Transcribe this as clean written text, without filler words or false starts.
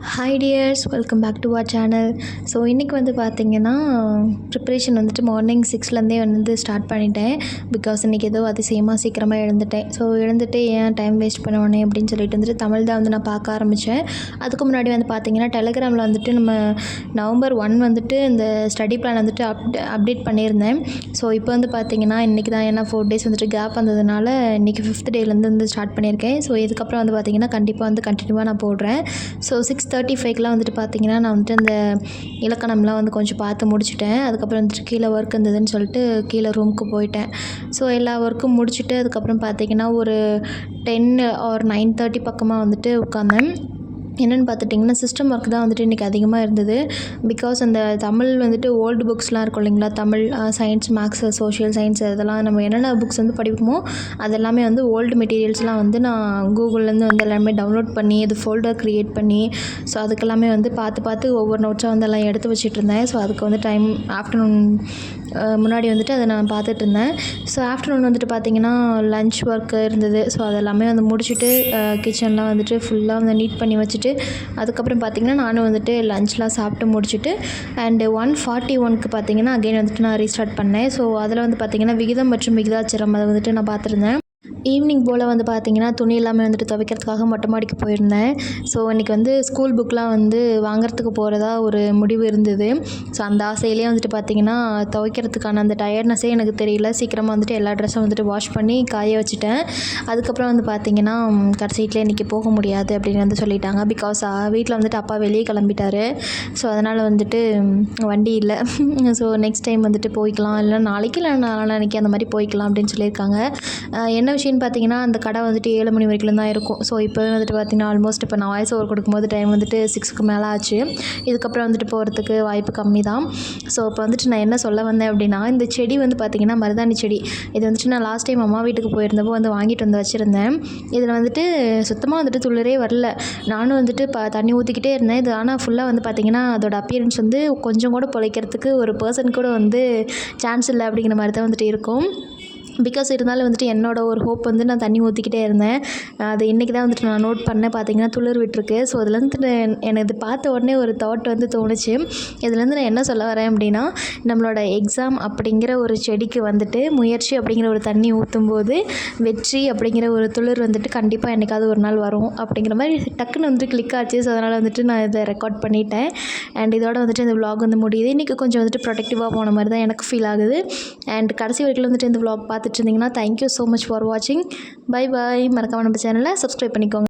Hi dears, welcome back to our channel. So இன்றைக்கி வந்து பார்த்திங்கன்னா ப்ரிப்ரேஷன் வந்துட்டு மார்னிங் 6லேருந்தே வந்து ஸ்டார்ட் பண்ணிட்டேன். பிகாஸ் இன்றைக்கி ஏதோ அதிசயமாக சீக்கிரமாக எழுந்துட்டேன். ஸோ எழுந்துட்டு ஏன் டைம் வேஸ்ட் பண்ணுவேனே அப்படின்னு சொல்லிட்டு வந்துட்டு தமிழ் தான் வந்து நான் பார்க்க ஆரம்பித்தேன். அதுக்கு முன்னாடி வந்து பார்த்திங்கன்னா டெலிகிராமில் வந்துட்டு நம்ம November 1 வந்துட்டு இந்த ஸ்டடி பிளான் வந்துட்டு அப்டேட் பண்ணியிருந்தேன். ஸோ இப்போ வந்து பார்த்திங்கன்னா இன்றைக்கி தான், ஏன்னா 4 days வந்துட்டு கேப் வந்ததுனால இன்றைக்கி 5th டேலேருந்து வந்து ஸ்டார்ட் பண்ணியிருக்கேன். ஸோ இதுக்கப்புறம் வந்து பார்த்திங்கன்னா கண்டிப்பாக வந்து கண்டினியூவாக நான் போடுறேன். ஸோ 6:35க்குலாம் வந்துட்டு பார்த்திங்கன்னா நான் வந்துட்டு அந்த இலக்கணம்லாம் வந்து கொஞ்சம் பார்த்து முடிச்சுட்டேன். அதுக்கப்புறம் வந்துட்டு கீழே ஒர்க் இருந்ததுன்னு சொல்லிட்டு கீழே ரூமுக்கு போயிட்டேன். ஸோ எல்லா ஒர்க்கும் முடிச்சுட்டு அதுக்கப்புறம் பார்த்திங்கன்னா ஒரு 10 or 9:30 பக்கமாக வந்துட்டு உட்காந்தேன். என்னென்னு பார்த்துட்டிங்கன்னா சிஸ்டம் ஒர்க் தான் வந்துட்டு இன்றைக்கி அதிகமாக இருந்தது. பிகாஸ் அந்த தமிழ் வந்துட்டு ஓல்டு புக்ஸ்லாம் இருக்கும் இல்லைங்களா, Tamil, science, maths, social science, அதெல்லாம் நம்ம என்னென்ன புக்ஸ் வந்து படிப்போமோ அதெல்லாமே வந்து ஓல்டு மெட்டீரியல்ஸ்லாம் வந்து நான் கூகுள்லேருந்து வந்து எல்லாமே டவுன்லோட் பண்ணி அது ஃபோல்டர் க்ரியேட் பண்ணி ஸோ அதுக்கெல்லாமே வந்து பார்த்து ஒவ்வொரு நோட்ஸாக வந்து எல்லாம் எடுத்து வச்சுட்டு இருந்தேன். ஸோ அதுக்கு வந்து டைம் ஆஃப்டர்நூன் முன்னாடி வந்துட்டு அதை நான் பார்த்துட்டு இருந்தேன். ஸோ ஆஃப்டர்நூன் வந்துட்டு பார்த்திங்கன்னா லன்ச் ஒர்க்கு இருந்தது. ஸோ அதெல்லாமே வந்து முடிச்சுட்டு கிச்சன்லாம் வந்துட்டு ஃபுல்லாக வந்து நீட் பண்ணி வச்சுட்டு அதுக்கப்புறம் பார்த்திங்கன்னா நானும் வந்துட்டு லன்ச்லாம் சாப்பிட்டு முடிச்சுட்டு அண்டு 1:41க்கு பார்த்திங்கன்னா அகைன் வந்துட்டு நான் ரீஸ்டார்ட் பண்ணேன். ஸோ அதில் வந்து பார்த்திங்கன்னா விகிதம் மற்றும் விகிதாச்சாரம் அதை வந்துட்டு நான் பார்த்துருந்தேன். ஈவினிங் போல் வந்து பார்த்திங்கன்னா துணி எல்லாமே வந்துட்டு துவைக்கிறதுக்காக மொட்டை மாடிக்கு போயிருந்தேன். ஸோ இன்றைக்கி வந்து ஸ்கூல் புக்கெலாம் வந்து வாங்குறதுக்கு போகிறதா ஒரு முடிவு இருந்தது. ஸோ அந்த ஆசையிலே வந்துட்டு பார்த்திங்கன்னா துவைக்கிறதுக்கான அந்த டயர்ட்னஸே எனக்கு தெரியல. சீக்கிரமாக வந்துட்டு எல்லா ட்ரெஸ்ஸும் வந்துட்டு வாஷ் பண்ணி காய வச்சுட்டேன். அதுக்கப்புறம் வந்து பார்த்திங்கன்னா கடைசியில் இன்றைக்கி போக முடியாது அப்படின்னு வந்து சொல்லிட்டாங்க. பிகாஸ் வீட்டில் வந்துட்டு அப்பா வெளியே கிளம்பிட்டார். ஸோ அதனால் வந்துட்டு வண்டி இல்லை. ஸோ நெக்ஸ்ட் டைம் வந்துட்டு போய்க்கலாம், இல்லை நாளைக்கு இல்லை நாளைக்கு அந்த மாதிரி போய்க்கலாம் அப்படின்னு சொல்லியிருக்காங்க. என்ன விஷயம்னு பார்த்தீங்கன்னா அந்த கடை வந்துட்டு 7 மணி வரைக்கும் தான் இருக்கும். ஸோ இப்போவே வந்துட்டு பார்த்திங்கன்னா ஆல்மோஸ்ட் இப்போ நான் வாய்ஸ் ஓவர் கொடுக்கும்போது டைம் வந்துட்டு 6க்கு மேலே ஆச்சு. இதுக்கப்புறம் வந்துட்டு போகிறதுக்கு வாய்ப்பு கம்மி தான். ஸோ இப்போ வந்துட்டு நான் என்ன சொல்ல வந்தேன் அப்படின்னா, இந்த செடி வந்து பார்த்திங்கன்னா மருதாணி செடி. இது வந்துட்டு நான் லாஸ்ட் டைம் அம்மா வீட்டுக்கு போயிருந்தப்போ வந்து வாங்கிட்டு வந்து வச்சுருந்தேன். இதில் வந்துட்டு சுத்தமாக வந்துட்டு துளிரே வரல. நானும் வந்துட்டு தண்ணி ஊற்றிக்கிட்டே இருந்தேன். இது ஆனால் ஃபுல்லாக வந்து பார்த்திங்கன்னா அதோட அப்பியரன்ஸ் வந்து கொஞ்சம் கூட பொழைக்கிறதுக்கு ஒரு பர்சன் கூட வந்து சான்ஸ் இல்லை அப்படிங்கிற மாதிரி தான் வந்துட்டு இருக்கும். பிகாஸ் இருந்தாலும் வந்துட்டு என்னோட ஒரு ஹோப் வந்து நான் தண்ணி ஊற்றிக்கிட்டே இருந்தேன். அது இன்றைக்கி தான் வந்துட்டு நான் நோட் பண்ணேன். பார்த்திங்கன்னா துளிர் விட்டுருக்கு. ஸோ அதுலேருந்து எனக்கு இது பார்த்த உடனே ஒரு தாட் வந்து தோணுச்சு. இதுலேருந்து நான் என்ன சொல்ல வரேன் அப்படின்னா, நம்மளோட எக்ஸாம் அப்படிங்கிற ஒரு செடிக்கு வந்துட்டு முயற்சி அப்படிங்கிற ஒரு தண்ணி ஊற்றும்போது வெற்றி அப்படிங்கிற ஒரு துளிர் வந்துட்டு கண்டிப்பாக என்றைக்காவது ஒரு நாள் வரும் அப்படிங்கிற மாதிரி டக்குன்னு வந்துட்டு கிளிக் ஆச்சு. ஸோ அதனால் வந்துட்டு நான் இதை ரெக்கார்ட் பண்ணிட்டேன். அண்ட் இதோட வந்துட்டு இந்த விலாக் வந்து முடியுது. இன்றைக்கி கொஞ்சம் வந்துட்டு ப்ரொடக்டிவாக போன மாதிரி தான் எனக்கு ஃபீல் ஆகுது. அண்ட் கடைசி வரைக்கும் வந்துட்டு இந்த விலாக் பார்த்துட்டு இருந்தீங்கன்னா தேங்க்யூ ஸோ மச் ஃபார் வாட்சிங். Bye bye. மறக்காம நம்ம சேனலை சப்ஸ்கிரைப் பண்ணிக்கோங்க.